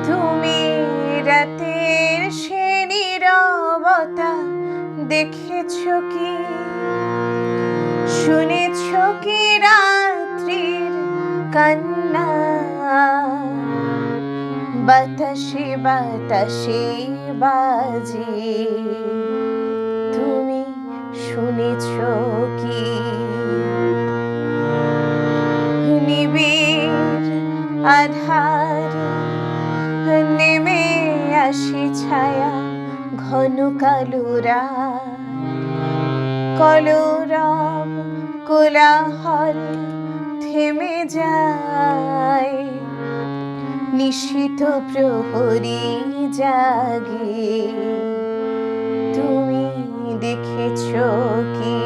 তুমি রাতের সে নীরবতা দেখেছো কি, শুনেছো কি রাত্রির কান্না? বাতাসে বাতাসে বাজে, তুমি শুনেছো কি? নিবিড় আধার নেমে আসে ছায়া, ঘন কালো রাত, কলরব কোলাহল থেমে যায়, নিশীথ প্রহরী জাগে, তুমি দেখেছো কি?